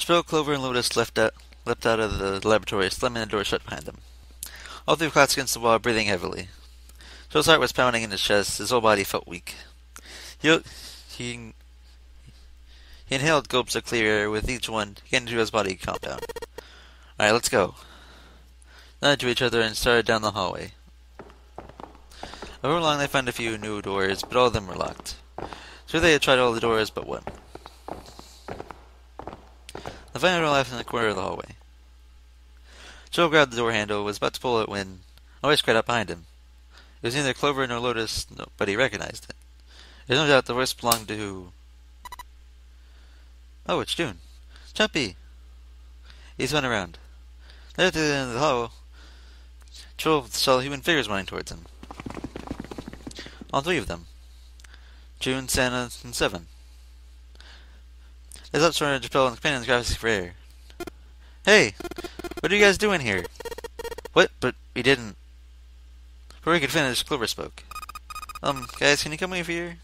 Spill, Clover, and Lotus leapt out of the laboratory, slamming the door shut behind them. All three collapsed against the wall, breathing heavily. Joe's heart was pounding in his chest. His whole body felt weak. He, he, he inhaled gulps of clear air. With each one, he getting into his body calm down. Alright, let's go. They nodded to each other and started down the hallway. Before long, they found a few new doors, but all of them were locked. So they had tried all the doors but one. They found a door left in the corner of the hallway. Joe grabbed the door handle, was about to pull it when a voice cried out behind him. It was neither Clover nor Lotus, but he recognized it. There's no doubt the voice belonged to who? Oh, it's June. Jumpy! He spun around. There at the end of the hall, Joel saw human figures running towards him. All three of them. June, Santa, and Seven. They stopped trying to repel and companions grabbed for air. Hey! What are you guys doing here? What? But we didn't. Before we could finish, Clover spoke. Guys, can you come over here?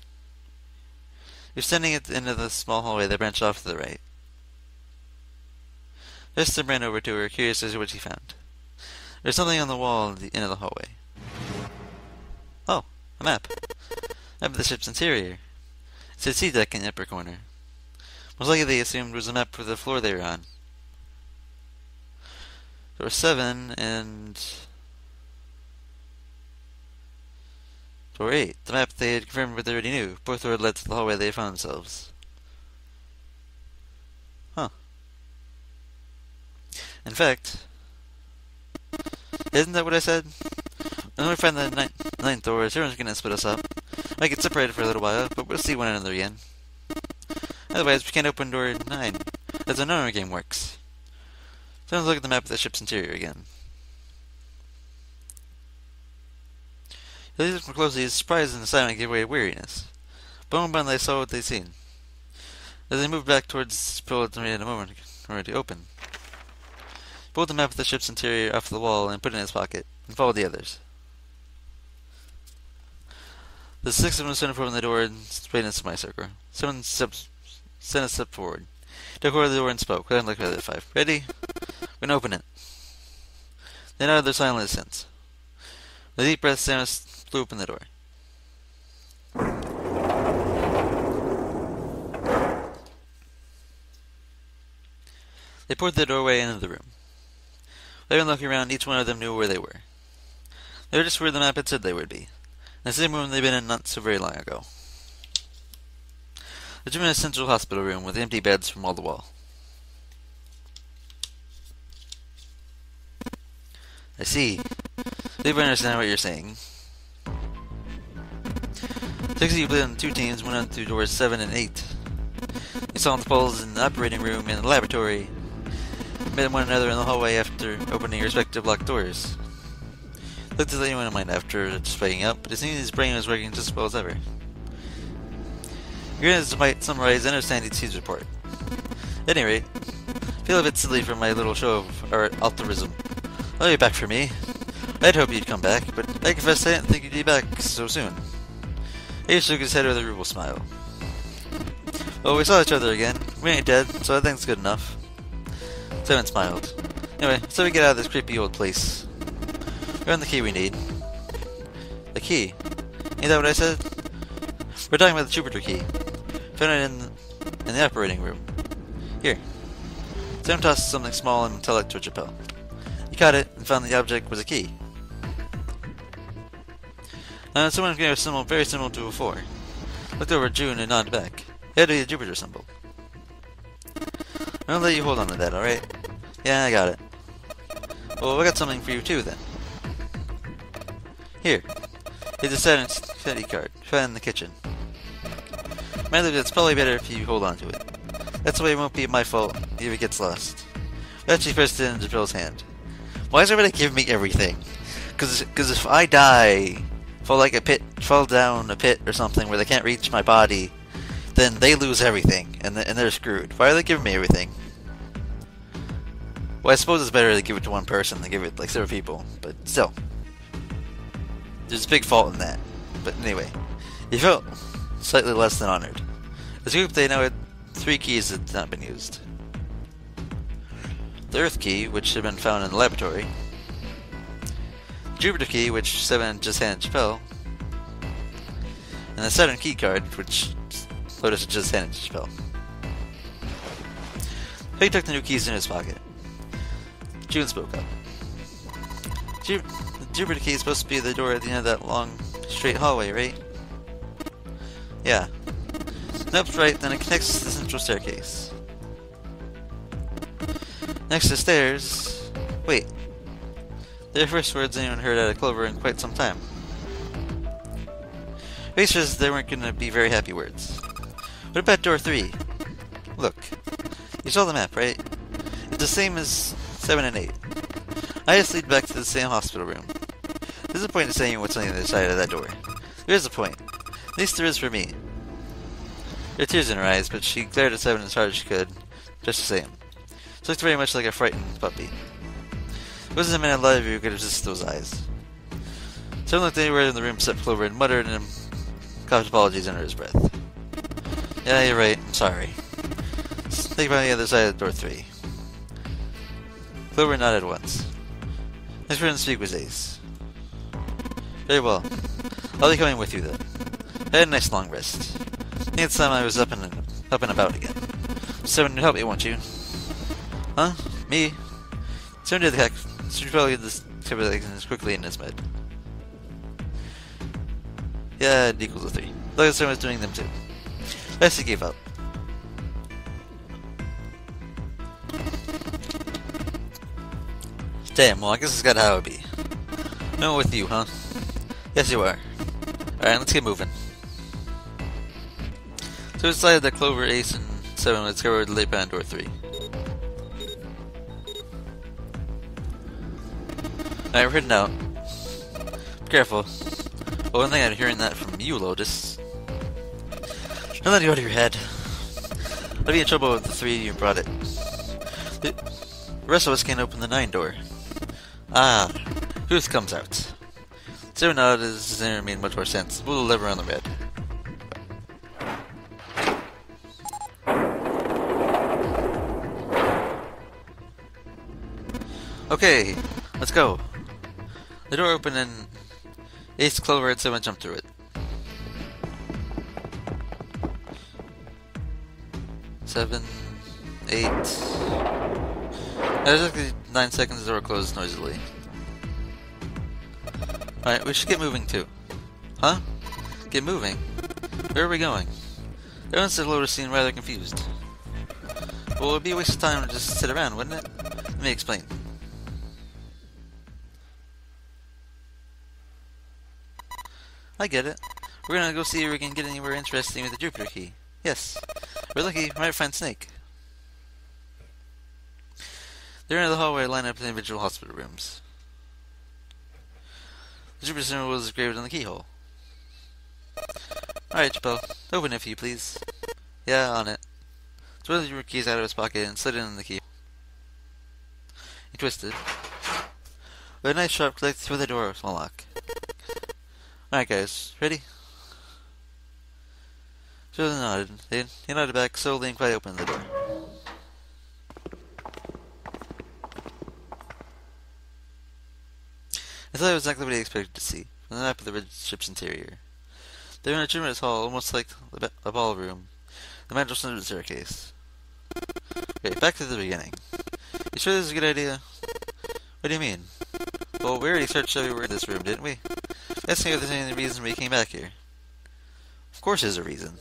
You're standing at the end of the small hallway that branched off to the right. Vesta ran over to her, curious as to what she found. There's something on the wall at the end of the hallway. Oh, a map. Map of the ship's interior. It said sea deck in the upper corner. Most likely they assumed it was a map for the floor they were on. There were 7 and... Door 8, the map they had confirmed what they already knew. Both were led to the hallway they found themselves. Huh. In fact, isn't that what I said? When we find the ninth door, everyone's gonna split us up. Might get separated for a little while, but we'll see one another again. Otherwise, we can't open door 9. That's how no game works. So let's look at the map of the ship's interior again. They looked more closely, his surprise and excitement gave way to weariness. Bone bound, they saw what they'd seen. As they moved back towards the pillow that made a moment already open. He pulled the map of the ship's interior off the wall and put it in his pocket, and followed the others. The 6 of them stood in front of the door and sprayed in a semicircle. Someone sent a step forward. He took over the door and spoke. Then looked at the other 5. Ready? We're gonna open it. They nodded their silent assent. With a deep breath, Samus flew open the door. They poured the doorway into the room. Without even looking around, each one of them knew where they were. They were just where the map had said they would be. In the same room they'd been in not so very long ago. The gym in a central hospital room with empty beds from wall to wall. I see. I believe I understand what you're saying. 6 of you played in 2 teams, went on through doors 7 and 8. You saw the polls in the operating room and the laboratory. Met one another in the hallway after opening your respective locked doors. Looked as anyone might after just waking up, but it seemed his brain was working just as well as ever. Your ears might summarize and understand each team's report. At any rate, I feel a bit silly for my little show of altruism. Well, you're back for me. I'd hope you'd come back, but I confess I didn't think you'd be back so soon. He shook his head with a rueful smile. Well, we saw each other again. We ain't dead, so I think it's good enough. Seven smiled. Anyway, so we get out of this creepy old place. We found the key we need. The key? Ain't that what I said? We're talking about the Jupiter key. Found it in the operating room. Here. Sam tossed something small and metallic towards Chappelle. He caught it and found the object was a key. Someone gave a symbol very similar to before. Looked over at June and nodded back. It had to be the Jupiter symbol. I'm gonna let you hold on to that, alright? Yeah, I got it. Well, I got something for you too, then. Here. It's a study card. Found in the kitchen. Matter it's probably better if you hold on to it. That's the way it won't be my fault if it gets lost. But she pressed it into Bill's hand. Why is everybody giving me everything? Because if I die, fall down a pit or something where they can't reach my body, then they lose everything, and they're screwed. Why are they giving me everything? Well, I suppose it's better to give it to one person than give it like several people, but still. There's a big fault in that. But anyway, he felt slightly less than honored. As a group, they now had 3 keys that had not been used. the Earth key, which had been found in the laboratory, the Jupiter key, which Seven just handed Chappelle, and the Saturn key card, which Lotus had just handed to Chappelle. He took the new keys in his pocket. June spoke up. The Jupiter key is supposed to be the door at the end of that long, straight hallway, right? Yeah. Nope, right, then it connects to the central staircase. Next to the stairs... Wait. They're the first words anyone heard out of Clover in quite some time. Grace says they weren't going to be very happy words. What about door 3? Look. You saw the map, right? It's the same as 7 and 8. I just lead back to the same hospital room. There's a point in saying what's on the other side of that door. There is a point. At least there is for me. There are tears in her eyes, but she glared at Seven as hard as she could, just the same. She looked very much like a frightened puppy. It wasn't a minute alive who could resist those eyes. Seven looked anywhere in the room except Clover and muttered and coughed apologies under his breath. Yeah, you're right. I'm sorry. Think about the other side of door 3. Clover nodded once. Next person to speak was Ace. Very well. I'll be coming with you then. I had a nice long rest. I think it's time I was up and about again. Seven to help me, won't you? Huh? Me? Seven did the heck. Should probably get this tip of as quickly in his med. Yeah, it equals a 3. Like Seven was doing them too. Last he gave up. Damn, well I guess it's got how it be. I'm with you, huh? Yes you are. Alright, let's get moving. So we decided that Clover, Ace, and Seven would discover the late band door 3. Alright, we're heading out. Be careful. Well, one thing I'm hearing that from you, Lotus. Don't let it go to your head. I'll be in trouble with the 3 you brought it. The rest of us can't open the 9 door. Ah, Ruth comes out. Seven nodded as his answer made much more sense. Pull the lever on the red. Okay, let's go. The door opened and Ace, Clover, and Seven jumped through it. 7, 8... There's exactly 9 seconds the door closed noisily. Alright, we should get moving too. Huh? Get moving? Where are we going? Everyone said Lotus seemed rather confused. Well, it would be a waste of time to just sit around, wouldn't it? Let me explain. I get it. We're gonna go see if we can get anywhere interesting with the Jupiter key. Yes. We're lucky, we might find Snake. They're in the hallway lined up in the individual hospital rooms. The Jupiter symbol was engraved on the keyhole. Alright, Chappelle. Open it if you please. Yeah, on it. So one of the Jupiter keys out of his pocket and slid it in the key. He twisted. With a nice sharp click through the door with a lock. Alright guys, ready? So they nodded. He nodded back slowly and quietly opened the door. I thought it was exactly what he expected to see, from the map of the ship's interior. They were in a tremendous hall, almost like a ballroom. The magical center staircase. Okay, back to the beginning. You sure this is a good idea? What do you mean? Well, we already searched everywhere in this room, didn't we? Let's see if there's any reason we came back here. Of course there's a reason.